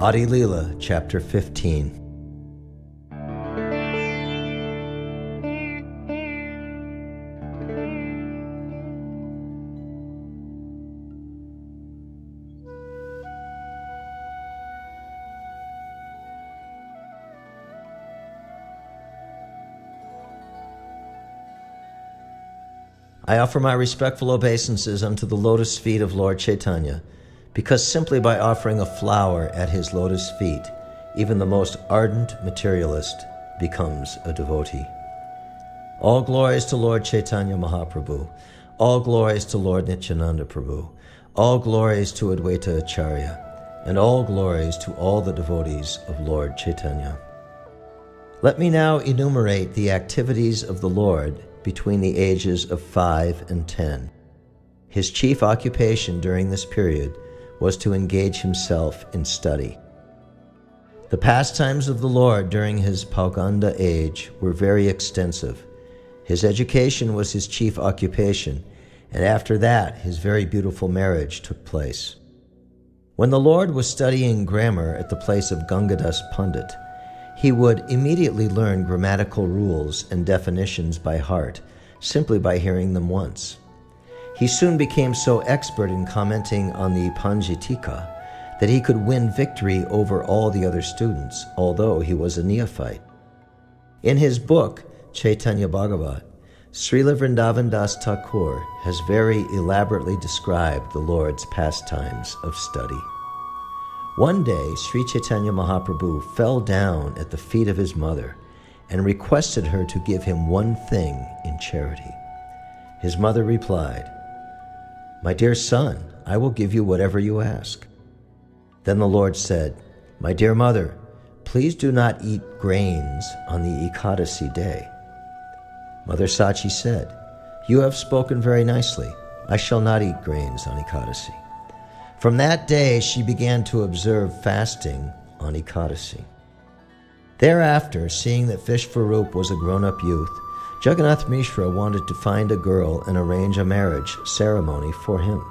Adi-lila, Chapter 15. I offer my respectful obeisances unto the lotus feet of Lord Caitanya, because simply by offering a flower at his lotus feet, even the most ardent materialist becomes a devotee. All glories to Lord Chaitanya Mahaprabhu. All glories to Lord Nityananda Prabhu. All glories to Advaita Acharya. And all glories to all the devotees of Lord Chaitanya. Let me now enumerate the activities of the Lord between the ages of 5 and 10. His chief occupation during this period was to engage himself in study. The pastimes of the Lord during his Pauganda age were very extensive. His education was his chief occupation, and after that his very beautiful marriage took place. When the Lord was studying grammar at the place of Gangadas Pandit, he would immediately learn grammatical rules and definitions by heart, simply by hearing them once. He soon became so expert in commenting on the Panjitika that he could win victory over all the other students, although he was a neophyte. In his book, Chaitanya Bhagavat, Srila Vrindavan Das Thakur has very elaborately described the Lord's pastimes of study. One day, Śrī Caitanya Mahaprabhu fell down at the feet of his mother and requested her to give him one thing in charity. His mother replied, "My dear son, I will give you whatever you ask." Then the Lord said, "My dear mother, please do not eat grains on the Ekadasi day." Mother Sachi said, "You have spoken very nicely. I shall not eat grains on Ekadasi." From that day, she began to observe fasting on Ekadasi. Thereafter, seeing that Vishvarup was a grown-up youth, Jagannath Mishra wanted to find a girl and arrange a marriage ceremony for him.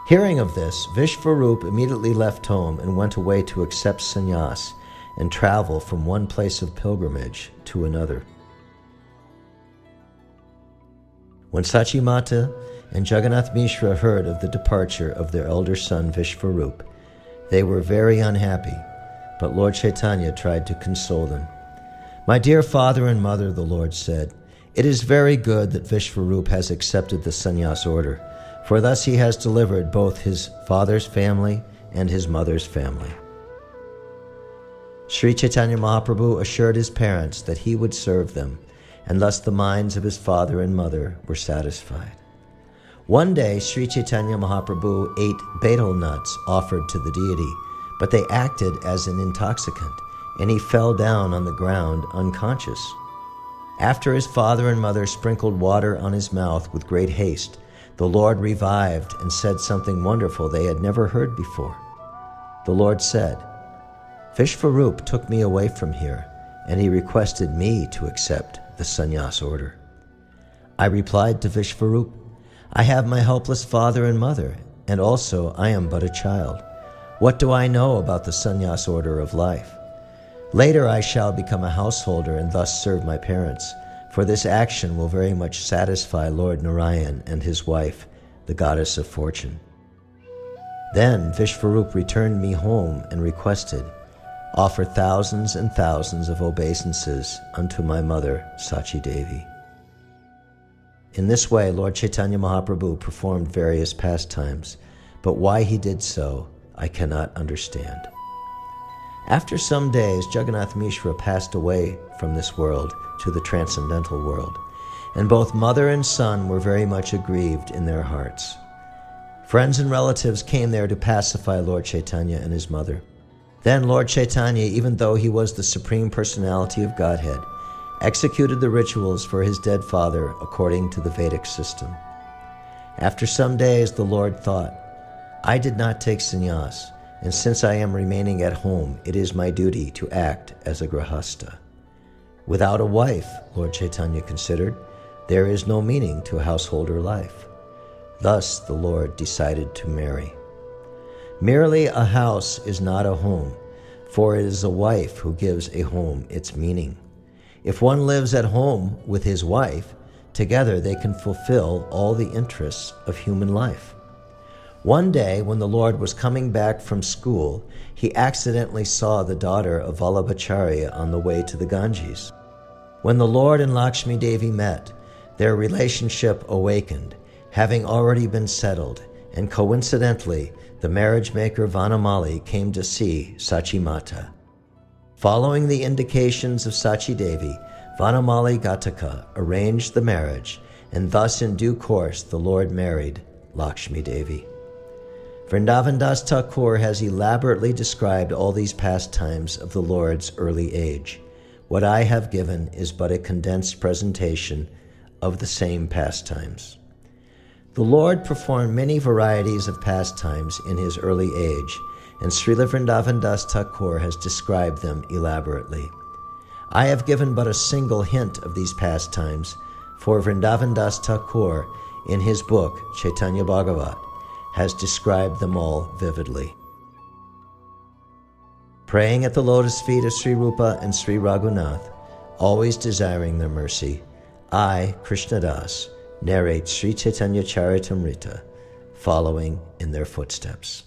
Hearing of this, Vishvarup immediately left home and went away to accept sannyas and travel from one place of pilgrimage to another. When Sachi Mata and Jagannath Mishra heard of the departure of their elder son Vishvarup, they were very unhappy, but Lord Chaitanya tried to console them. "My dear father and mother," the Lord said, "it is very good that Vishvarup has accepted the sannyas order, for thus he has delivered both his father's family and his mother's family." Śrī Caitanya Mahaprabhu assured his parents that he would serve them, and thus the minds of his father and mother were satisfied. One day, Śrī Caitanya Mahaprabhu ate betel nuts offered to the deity, but they acted as an intoxicant, and he fell down on the ground unconscious. After his father and mother sprinkled water on his mouth with great haste, the Lord revived and said something wonderful they had never heard before. The Lord said, "Vishvarup took me away from here, and he requested me to accept the sannyas order." I replied to Vishvarup, "I have my helpless father and mother, and also I am but a child. What do I know about the sannyas order of life? Later I shall become a householder and thus serve my parents, for this action will very much satisfy Lord Narayan and his wife, the goddess of fortune." Then Vishvarup returned me home and requested, "Offer thousands and thousands of obeisances unto my mother, Sachi Devi." In this way, Lord Chaitanya Mahaprabhu performed various pastimes, but why he did so, I cannot understand. After some days, Jagannath Mishra passed away from this world to the transcendental world, and both mother and son were very much aggrieved in their hearts. Friends and relatives came there to pacify Lord Chaitanya and his mother. Then Lord Chaitanya, even though he was the Supreme Personality of Godhead, executed the rituals for his dead father according to the Vedic system. After some days, the Lord thought, "I did not take sannyas, and since I am remaining at home, it is my duty to act as a grahasta. Without a wife," Lord Chaitanya considered, "there is no meaning to householder life." Thus the Lord decided to marry. Merely a house is not a home, for it is a wife who gives a home its meaning. If one lives at home with his wife, together they can fulfill all the interests of human life. One day, when the Lord was coming back from school, he accidentally saw the daughter of Vallabhacharya on the way to the Ganges. When the Lord and Lakshmi Devi met, their relationship awakened, having already been settled, and coincidentally, the marriage maker Vanamali came to see Sachi Mata. Following the indications of Sachi Devi, Vanamali Ghataka arranged the marriage, and thus in due course the Lord married Lakshmi Devi. Vrindavan Das Thakur has elaborately described all these pastimes of the Lord's early age. What I have given is but a condensed presentation of the same pastimes. The Lord performed many varieties of pastimes in his early age, and Srila Vrindavan Das Thakur has described them elaborately. I have given but a single hint of these pastimes, for Vrindavan Das Thakur, in his book Chaitanya Bhagavat, has described them all vividly. Praying at the lotus feet of Sri Rupa and Sri Raghunath, always desiring their mercy, I, Krishna Das, narrate Śrī Caitanya caritāmṛta, following in their footsteps.